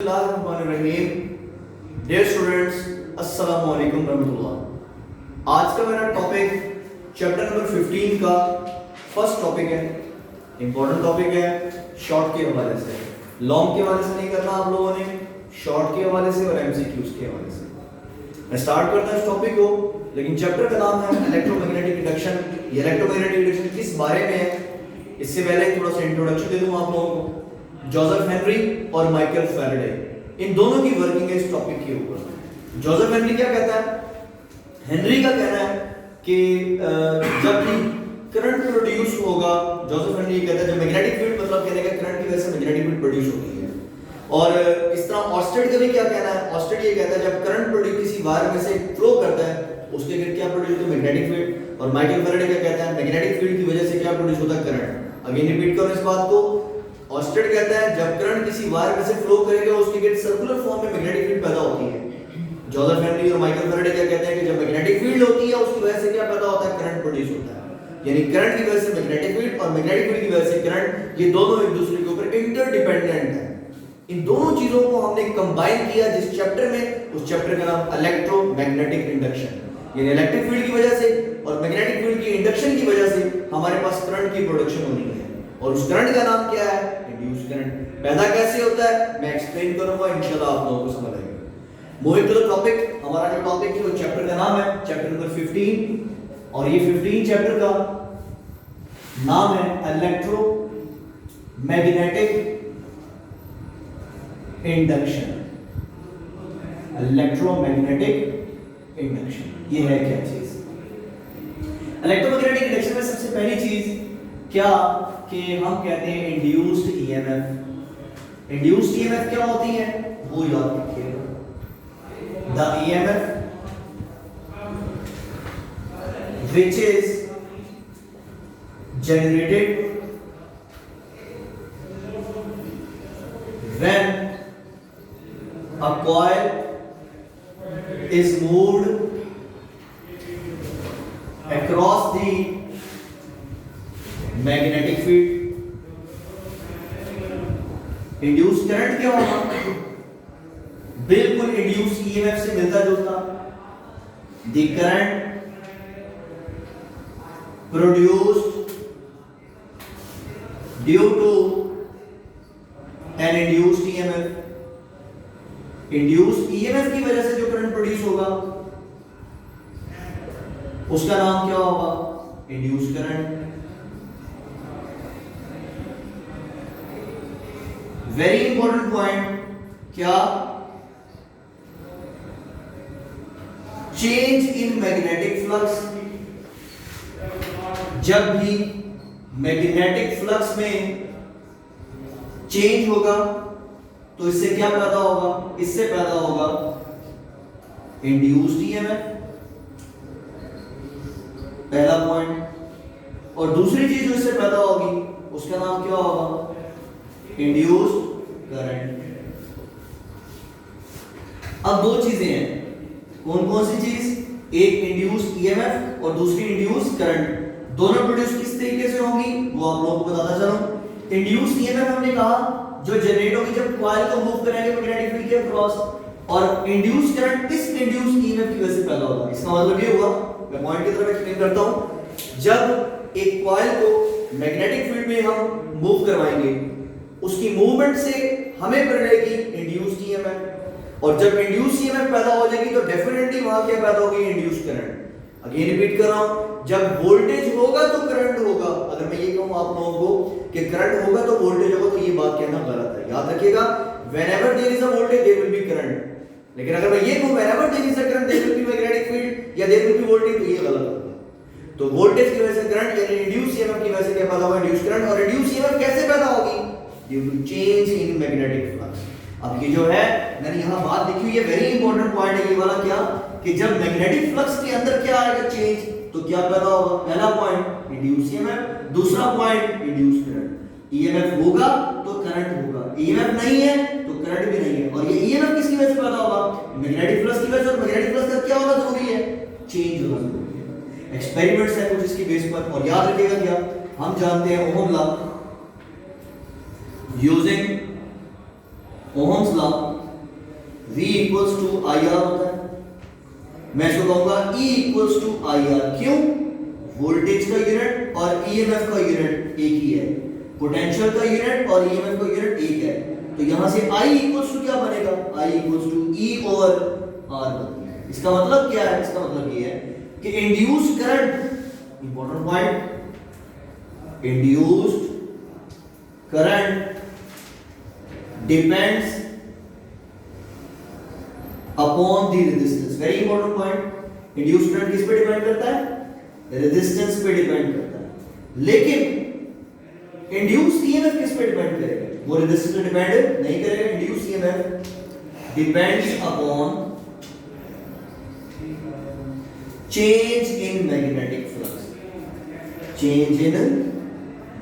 बिस्मिल्लाहिर्रहमानिर्रहीम। Dear students, अस्सलाम वालेकुम रहमतुल्लाह। आज का मेरा टॉपिक चैप्टर नंबर 15 का फर्स्ट टॉपिक है। इंपॉर्टेंट टॉपिक है, शॉर्ट के हवाले से। लॉन्ग के हवाले से नहीं करना आप लोगों ने, शॉर्ट के हवाले से और एमसीक्यूज के हवाले से। मैं स्टार्ट करता हूं इस टॉपिक को, लेकिन चैप्टर का नाम है इलेक्ट्रोमैग्नेटिक इंडक्शन। ये इलेक्ट्रोमैग्नेटिक इंडक्शन किस बारे में है, इससे पहले थोड़ा सा इंट्रोडक्शन दे दूं आप लोगों को। जोसेफ हेनरी और माइकल फैराडे, इन दोनों की वर्किंग है इस टॉपिक के ऊपर। जोसेफ हेनरी क्या कहता है? हेनरी का कहना है कि जब भी करंट प्रोड्यूस होगा, जोसेफ हेनरी कहता है जब मैग्नेटिक फील्ड, मतलब कहने का करंट की वजह से मैग्नेटिक फील्ड प्रोड्यूस होती है। और इस तरह ऑस्टेड का भी क्या कहना है? ऑस्टेड ये कहता है जब करंट प्रोड्यूस किसी वायर में से फ्लो करता है, उसके गिर क्या प्रोड्यूस होता है? Magnetic field. और माइकल फैराडे क्या कहता है? मैग्नेटिक फील्ड की वजह से क्या प्रोड्यूस होता है? करंट। अगेन रिपीट करो इस बात को। ऑस्टेड कहता है जब करंट किसी वायर में से फ्लो करेगा, उसके गिर सर्कुलर फॉर्म में मैग्नेटिक फील्ड पैदा होती है। जोसेफ हेनरी और माइकल फैराडे क्या कहते हैं कि जब मैग्नेटिक फील्ड होती है, उसकी वजह से क्या पैदा होता है? करंट प्रोड्यूस होता है। यानी करंट की वजह से मैग्नेटिक फील्ड और मैग्नेटिक फील्ड की वजह से करंट, ये दोनों एक दूसरे के ऊपर इंटरडिपेंडेंट है। इन दोनों चीजों को हमने कंबाइन किया जिस चैप्टर में, उस चैप्टर का नाम इलेक्ट्रोमैग्नेटिक इंडक्शन। यानी इलेक्ट्रिक फील्ड की वजह से और मैग्नेटिक फील्ड की इंडक्शन की वजह से हमारे पास करंट की प्रोडक्शन होनी है। और उस करंट का नाम क्या है? Induce current. पैदा कैसे होता है मैं एक्सप्लेन करूंगा, इंशाल्लाह आप लोगों को समझ आएगा। मूविंग टू द टॉपिक, हमारा जो टॉपिक है वो चैप्टर का नाम है चैप्टर नंबर 15, और ये 15 चैप्टर का नाम है इलेक्ट्रोमैग्नेटिक इंडक्शन। इलेक्ट्रोमैग्नेटिक इंडक्शन ये है क्या चीज? इलेक्ट्रोमैग्नेटिक इंडक्शन में सबसे पहली चीज क्या कि हम कहते हैं इंड्यूस्ड ईएमएफ। इंड्यूस्ड ईएमएफ क्या होती है वो याद रखिएगा। The EMF which is generated when a coil is moved across the magnetic field. Induce current क्या होगा? बिल्कुल इंड्यूस ईएमएफ से मिलता जुलता। The current produced due to an induced EMF. Induce EMF की वजह से जो करंट प्रोड्यूस होगा उसका नाम क्या होगा? Induce current. Very important point, क्या? Change in magnetic flux. जब भी मैग्नेटिक फ्लक्स में चेंज होगा तो इससे क्या पैदा होगा? इससे पैदा होगा इंड्यूस्ड ईएमएफ, पहला पॉइंट। और दूसरी चीज जो इससे पैदा होगी उसका नाम क्या होगा? Induced current. अब दो चीजें हैं, कौन कौन सी चीज? एक इंड्यूस्ड ईएमएफ और दूसरी इंड्यूस्ड करंट। दोनों प्रोड्यूस किस तरीके से होंगी वो आप लोगों को बताता चलूं। इंड्यूस्ड ईएमएफ हमने कहा जो जनरेट होगी जब कॉइल को मूव करेंगे मैग्नेटिक फील्ड के अक्रॉस, और इंड्यूस करंट इस इंड्यूस ईएमएफ की वजह से पैदा होगा। इसका मतलब ये हुआ, मैं पॉइंट की तरफ एक्सप्लेन करता हूं, जब एक कॉइल को मैग्नेटिक फील्ड में हम मूव करवाएंगे, उसकी मूवमेंट से हमें मिलेगी इंड्यूस्ड ईएमएफ, और जब इंड्यूस ईएमएफ पैदा हो जाएगी तो डेफिनेटली वहां क्या पैदा होगी? Induce current. अगेन रिपीट कर रहा हूं, जब वोल्टेज होगा तो करंट होगा। अगर मैं ये कहूं आप लोगों को कि करंट होगा तो वोल्टेज होगा, तो ये बात कहना गलत है। याद रखिएगा, whenever there is a voltage there will be current। लेकिन अगर मैं ये कहूं whenever there is a current there will be magnetic field या there will be voltage, तो ये गलत होगा। तो वोल्टेज की वजह से करंट यानी इंड्यूस ईएमएफ की वजह से क्या पैदा होगा? Induce current. और इंड्यूस ईएमएफ कैसे पैदा होगी? Due to change in magnetic flux. अब ये जो है मैंने यहां बात लिखी हुई है, वेरी इंपॉर्टेंट पॉइंट है ये वाला, क्या कि जब मैग्नेटिक फ्लक्स के अंदर क्या आएगा? चेंज, तो क्या पैदा होगा? पहला पॉइंट इंड्यूस ईएमएफ, दूसरा पॉइंट इंड्यूस करंट। ईएमएफ होगा तो करंट होगा, ईएमएफ नहीं है तो करंट भी नहीं है। और ये ईएमएफ किसकी वजह से पैदा होगा? मैग्नेटिक फ्लक्स की वजह से। और मैग्नेटिक फ्लक्स का क्या होना जरूरी है? चेंज होना जरूरी है। एक्सपेरिमेंट्स है कुछ इसकी बेस पर, और याद रखिएगा क्या हम जानते हैं ohm law. Using ohm's law equals to I R होता है। मैं इसको कहूंगा E equals to I R. क्यों? वोल्टेज का यूनिट और ईएमएफ का यूनिट एक ही है, पोटेंशियल का यूनिट और ईएमएफ का यूनिट एक है, तो यहां से I इक्वल्स टू क्या बनेगा? I equals to E over R बनता है। इसका मतलब क्या है? इसका मतलब ये है कि induced current, important point, induced current depends upon the resistance. Very important point. Induced current किस पे डिपेंड करता है? रेजिस्टेंस पे डिपेंड करता है। लेकिन इंड्यूस्ड ईएमएफ किस पे डिपेंड करेगा? वो रेजिस्टेंस पे डिपेंड नहीं करेगा। Induced EMF depends upon change in magnetic flux. Change in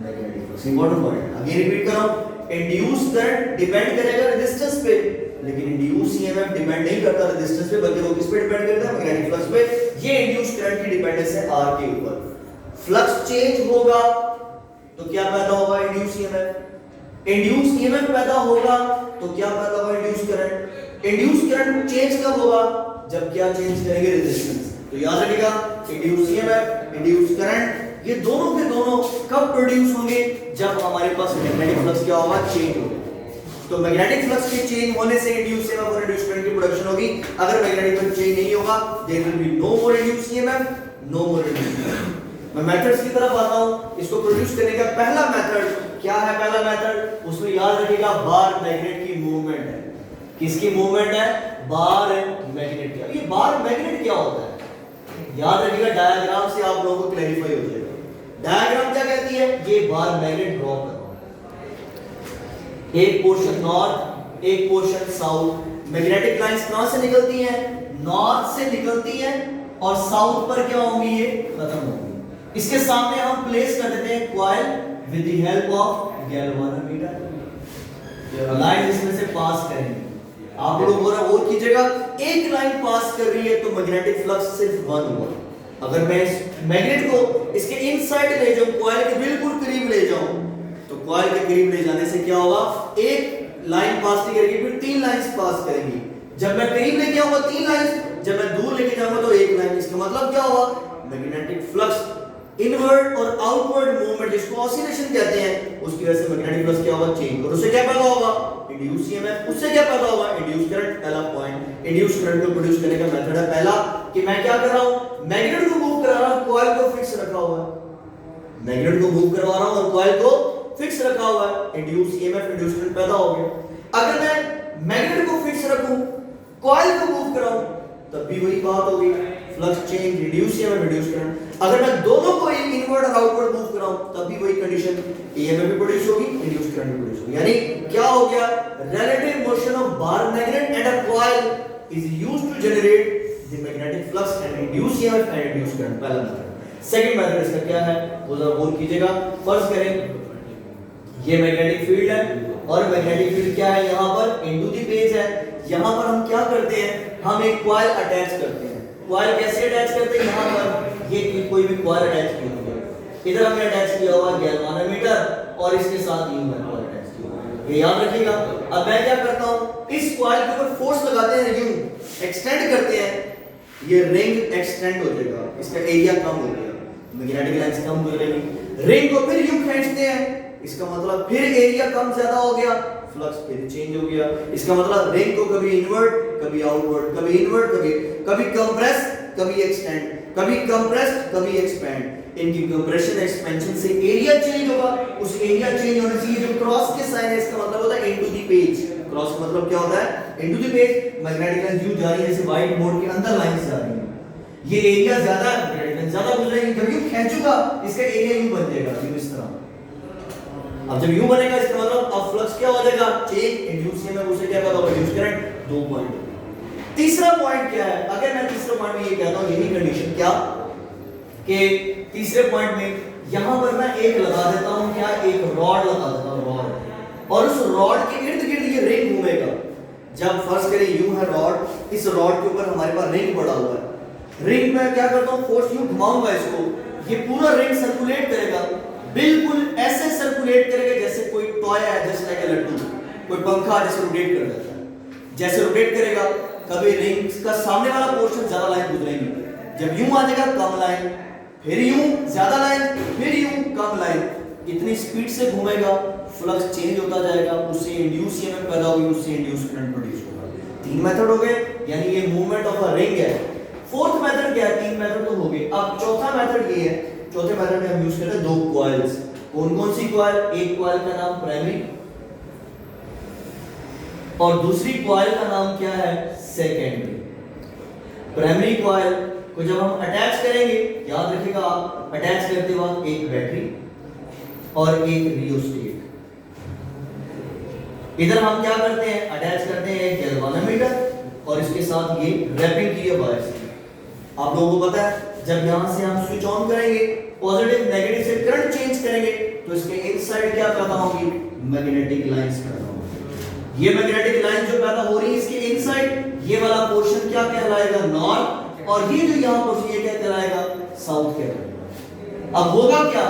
magnetic flux, important point. Again repeat कर रहा हूं, इंड्यूस्ड करंट डिपेंड करेगा रेजिस्टेंस पे, लेकिन इंड्यूस्ड ईएमएफ डिपेंड नहीं करता रेजिस्टेंस पे, बल्कि वो किस पे डिपेंड करता है? मैग्नेटिक फ्लक्स पे। ये इंड्यूस्ड करंट की डिपेंडेंस है R के ऊपर। फ्लक्स चेंज होगा तो क्या पैदा होगा? Induced EMF. इंड्यूस्ड ईएमएफ पैदा होगा तो क्या पैदा होगा? Induced current. Induced current change कब होगा? जब क्या चेंज करेंगे? रेजिस्टेंस। तो याद रखिएगा, इंड्यूस्ड ईएमएफ, इंड्यूस्ड करंट, ये दोनों के दोनों कब प्रोड्यूस होंगे? जब हमारे पास मैग्नेटिक फ्लक्स क्या होगा? चेंज होगा। तो मैग्नेटिक फ्लक्स के चेंज होने से इंड्यूस्ड ईएमएफ और इंड्यूस्ड करंट की प्रोडक्शन होगी। अगर मैग्नेटिक फ्लक्स चेंज नहीं होगा, there will be no more induced EMF, no more induced current. मैं मेथड्स की तरफ आता हूं। इसको प्रोड्यूस करने का पहला मेथड क्या है? पहला मेथड, उसमें याद रखिएगा, बार मैग्नेट की मूवमेंट है। किसकी मूवमेंट है? बार मैग्नेट की। ये बार मैग्नेट क्या होता है? याद रखिएगा, डायग्राम से आप लोगों को क्लैरिफाई हो जाएगा। डायग्राम क्या कहती है? ये बार मैग्नेट ड्रॉ करो, एक पोर्शन नॉर्थ, एक पोर्शन साउथ। मैग्नेटिक लाइंस कहां से निकलती हैं? नॉर्थ से निकलती हैं और साउथ पर क्या होंगी? ये खत्म होंगी। इसके सामने हम प्लेस कर देते हैं coil with the help of galvanometer. Line इसमें से पास करेंगे। आप लोग और कीजिएगा, एक लाइन पास कर रही है तो मैग्नेटिक फ्लक्स सिर्फ 1 हुआ। अगर मैं इस मैग्नेट को इसके इनसाइड ले जाऊं, कॉइल के बिल्कुल करीब ले जाऊं, तो कॉइल के करीब ले जाने से क्या होगा? एक लाइन पास नहीं करेगी, फिर 3 लाइंस पास करेंगी। जब मैं करीब लेके आऊंगा 3 लाइंस, जब मैं दूर लेके जाऊंगा तो 1 लाइन। इसका मतलब क्या हुआ? मैग्नेटिक फ्लक्स इनवर्ड और आउटवर्ड मूवमेंट, जिसको ऑसिलेशन कहते हैं, उसकी वजह से मैग्नेटिक फ्लक्स क्या होगा? चेंज। और उससे क्या पैदा होगा? Induced EMF. उससे क्या पैदा होगा? Induced current. पहला पॉइंट, इंड्यूस्ड करंट को प्रोड्यूस करने का मेथड है पहला, कि मैं क्या कर रहा हूं? मैग्नेट को मूव करा रहा हूं, कॉइल को फिक्स रखा हुआ है। मैग्नेट को मूव करवा रहा हूं और कॉइल को फिक्स रखा हुआ है। इंड्यूस्ड ईएमएफ, इंड्यूस्ड करंट पैदा हो गया। अगर मैं मैग्नेट को फिक्स रखूं, कॉइल को मूव कराऊं, तब भी वही बात होगी, flux change, reduce EMF, reduce current. अगर मैं दोनों को इनवर्ड और आउटवर्ड मूव कराऊं, तब भी वही कंडीशन, ईएमएफ भी प्रोड्यूस होगी, रिड्यूस करंट भी प्रोड्यूस होगी। यानी क्या हो गया? Relative motion of bar magnet and a coil is used to generate the magnetic flux and reduce EMF and reduce current. पहला मेथड। सेकंड मेथड इसका क्या है? वो जरा गौर कीजिएगा। फर्ज करें ये मैग्नेटिक फील्ड है और मैग्नेटिक फील्ड क्या है? यहां पर इनटू द पेज है। यहां पर हम क्या करते हैं? हम एक कॉइल अटैच करते हैं। कॉइल कैसे अटैच करते हैं? यहां पर ये कोई भी कॉइल अटैच किया हुआ है, इधर हमने अटैच किया हुआ है गैल्वानोमीटर और इसके साथ यूं है कॉइल अटैच किया हुआ है। ये याद रखिएगा। अब मैं क्या करता हूं? इस कॉइल के ऊपर फोर्स लगाते हैं, यूं एक्सटेंड करते हैं, ये रिंग एक्सटेंड हो जाएगा, इसका एरिया कम हो गया, मैग्नेटिक लाइंस कम हो जाएगी। रिंग को फिर यूं खींचते हैं, इसका मतलब फिर एरिया कम ज्यादा हो गया, फ्लक्स फिर चेंज हो गया। इसका मतलब रिंग को कभी इनवर्ट, कभी आउटवर्ड, कभी इनवर्ट, कभी कंप्रेस, कभी एक्सटेंड, कभी कंप्रेस, कभी एक्सपेंड। इनकी कंप्रेशन एक्सपेंशन से एरिया चेंज होगा। उस एरिया चेंज होने से ये जो क्रॉस के साइन है, इसका मतलब होता है इनटू द पेज। क्रॉस का मतलब क्या होता है? Into the page. Magnetic lines यूं जा रही है जैसे व्हाइट बोर्ड के अंदर लाइंस जा रही हैं। ये एरिया ज्यादा ज्यादा गुजरेगी, जब यूं खींचूगा इसका एरिया यूं बन जाएगा, यूं इस तरह। अब जब यूं बनेगा इसका मतलब अब फ्लक्स क्या हो जाएगा? चेंज, इंड्यूस ईएमएफ, उसे क्या कहता है? Induce current. 2 पॉइंट। तीसरा पॉइंट क्या है? अगर मैं तीसरे पॉइंट में ये कहता हूं, यही कंडीशन क्या कि तीसरे पॉइंट में यहां पर मैं एक लगा देता हूं, क्या? एक रॉड लगा देता हूं, रॉड, और उस रॉड के इर्द गिर्द ये रिंग घूमेगा। जब फर्स्ट करें यूं है रॉड, इस रॉड के ऊपर हमारे पास रिंग पड़ा हुआ है। रिंग में क्या करता हूं? फोर्स यूं घुमाऊंगा इसको, ये पूरा रिंग सर्कुलेट करेगा, बिल्कुल ऐसे सर्कुलेट करेगा जैसे कोई टॉय है, जैसे लाइक अ लड्डू, कोई पंखा जैसे रोटेट कर देता है, जैसे रोटेट करेगा कभी रिंग का सामने वाला पोर्शन ज्यादा लाइन गुजरेंगे, जब यूं आ जाएगा कम लाइन, फिर यूं ज्यादा लाइन, फिर यूं कम लाइन, इतनी स्पीड से घूमेगा, फ्लक्स चेंज होता जाएगा, उससे इंड्यूस ईएमएफ पैदा होगी, उससे इंड्यूस करंट प्रोड्यूस होगा। तीन मेथड हो गए, यानी ये मूवमेंट ऑफ अ रिंग है। फोर्थ मेथड क्या है? तीन मेथड तो हो गए, अब चौथा मेथड ये है। चौथे मेथड में हम यूज करते हैं दो कॉइल्स। कौन कौन सी कॉइल? एक कॉइल का नाम प्राइमरी और दूसरी कॉइल का नाम क्या है? सेकेंडरी। प्राइमरी कॉइल को जब हम अटैच करेंगे, याद रखिएगा आप, अटैच करते वक्त एक बैटरी और एक रियोस्टेट। इधर हम क्या करते हैं? अटैच करते हैं एक गैल्वानोमीटर और इसके साथ ये रैपिंग की है वायर से। आप लोगों को पता है जब यहां से हम स्विच ऑन करेंगे, पॉजिटिव नेगेटिव से करंट चेंज करेंगे, तो इसके इनसाइड क्या पैदा होगी? मैग्नेटिक लाइंस पैदा होंगी। ये मैग्नेटिक लाइन जो पैदा हो रही है इसके इनसाइड, ये वाला पोर्शन क्या कहलाएगा? नॉर्थ, और ये जो यहां पोर्शन ये क्या कहलाएगा? साउथ कहलाएगा। अब होगा क्या?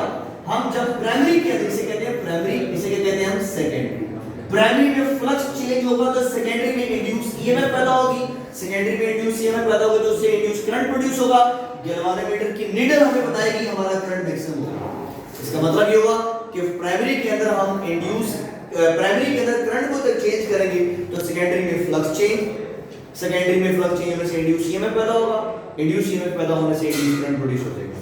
हम जब प्राइमरी कहते हैं प्राइमरी, इसे क्या कहते हैं हम? सेकेंडरी। प्राइमरी में फ्लक्स चेंज होगा तो सेकेंडरी में इंड्यूस ईएमएफ पैदा होगी, सेकेंडरी में इंड्यूस ईएमएफ पैदा होगा तो उससे इंड्यूस करंट प्रोड्यूस होगा। गैल्वानोमीटर की नीडल हमें बताएगी हमारा करंट मैक्सिमम होगा। इसका मतलब ये हुआ कि प्राइमरी के अंदर हम प्राइमरी के अंदर करंट को जब चेंज करेंगे तो सेकेंडरी में फ्लक्स चेंज, सेकेंडरी में फ्लक्स चेंज होने से इंड्यूस ईएमएफ पैदा होगा, इंड्यूस ईएमएफ पैदा होने से इंड्यूस करंट प्रोड्यूस हो जाएगा।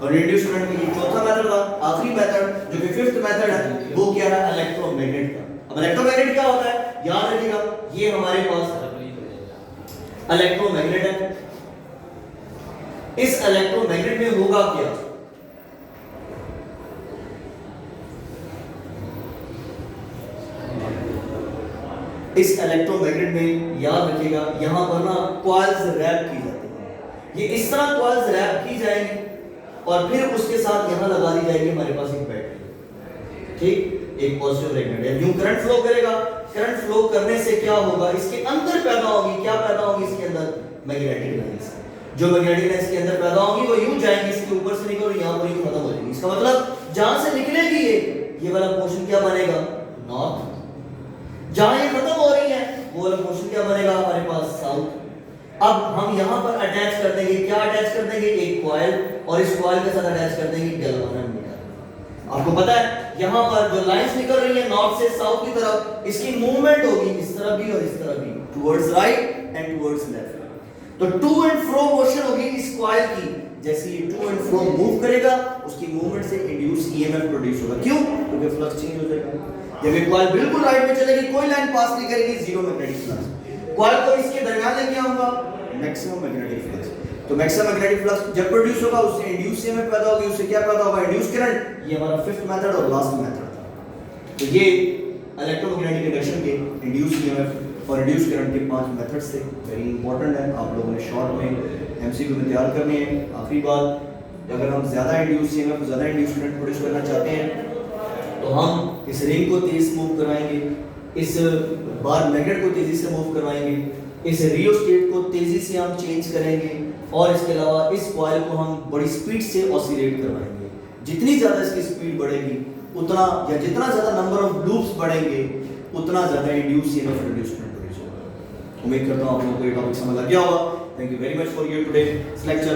और इंड्यूस करंट का ये चौथा मेथड था। आखिरी मेथड जो कि फिफ्थ मेथड है वो क्या है? इलेक्ट्रोमैग्नेट का। अब इलेक्ट्रोमैग्नेट क्या होता है? याद रखिएगा, ये हमारे पास इलेक्ट्रोमैग्नेट है। इस इलेक्ट्रोमैग्नेट में होगा क्या? इस इलेक्ट्रोमैग्नेट में याद रखिएगा यहां पर ना कॉइल्स रैप की जाती है। ये इस तरह कॉइल्स रैप की जाएंगी और फिर उसके साथ यहां लगा दी जाएगी हमारे पास एक बैटरी, ठीक, एक पॉजिटिव मैग्नेट है। यूं करंट फ्लो करेगा, करंट फ्लो करने से क्या होगा? इसके अंदर पैदा होगी, क्या पैदा होगी इसके अंदर? Magnetic lines. जो मैग्नेटिक लाइंस के अंदर पैदा होंगी वो यूं जाएंगी, इसके ऊपर से निकल यहां पर यूं खत्म हो जाएगी। इसका मतलब जहां से निकलेगी ये वाला पोर्शन क्या बनेगा? नॉर्थ। जहां ये खत्म हो रही है वो वाला पोर्शन क्या बनेगा हमारे पास? साउथ। अब हम यहां पर अटैच कर देंगे, क्या अटैच कर देंगे? एक कॉइल, और इस कॉइल के साथ अटैच कर देंगे गैल्वानोमीटर। आपको पता है यहां पर जो लाइंस निकल रही है नॉर्थ से साउथ की तरफ, इसकी मूवमेंट होगी इस तरफ भी और इस तरफ भी, towards right and towards left. तो टू एंड फ्रो मोशन होगी इस कॉइल की। जैसे ये टू एंड फ्रो मूव करेगा उसकी मूवमेंट से इंड्यूस ईएमएफ प्रोड्यूस होगा। क्यों? क्योंकि फ्लक्स चेंज हो जाएगा। जब ये कॉइल बिल्कुल राइट में चलेगी, कोई लाइन पास नहीं करेगी, जीरो मैग्नेटिक फ्लक्स। कॉइल को इसके दरमियान लेके आऊंगा, मैक्सिमम मैग्नेटिक फ्लक्स। तो मैक्सिमम मैग्नेटिक फ्लक्स जब प्रोड्यूस होगा उससे इंड्यूस ईएमएफ पैदा होगी, उससे क्या पैदा होगा? Induce current. ये हमारा फिफ्थ मेथड और लास्ट मेथड था। तो ये इलेक्ट्रोमैग्नेटिक इंडक्शन के इंड्यूस ईएमएफ और इंड्यूस करंट के 5 मेथड्स थे। वेरी इंपॉर्टेंट है, आप लोगों ने शॉर्ट में एमसीक्यू में तैयार करने हैं। आखिरी बात, अगर हम ज्यादा इंड्यूस ईएमएफ, ज्यादा इंड्यूस करंट प्रोड्यूस करना चाहते हैं तो हम इस रिंग को तेज मूव कराएंगे, इस बार मैग्नेट को तेजी से मूव करवाएंगे, इस रियोस्टेट को तेजी से हम चेंज करेंगे, और इसके अलावा इस कॉइल को हम बड़ी स्पीड से ऑसिलेट करवाएंगे। जितनी ज्यादा इसकी स्पीड बढ़ेगी उतना, या जितना ज्यादा नंबर ऑफ लूप्स बढ़ेंगे उतना ज्यादा इंड्यूस ईएमएफ प्रोड्यूस होगा। उम्मीद करता हूं आप लोगों को ये टॉपिक समझ आ गया होगा। Thank you very much for your today lecture.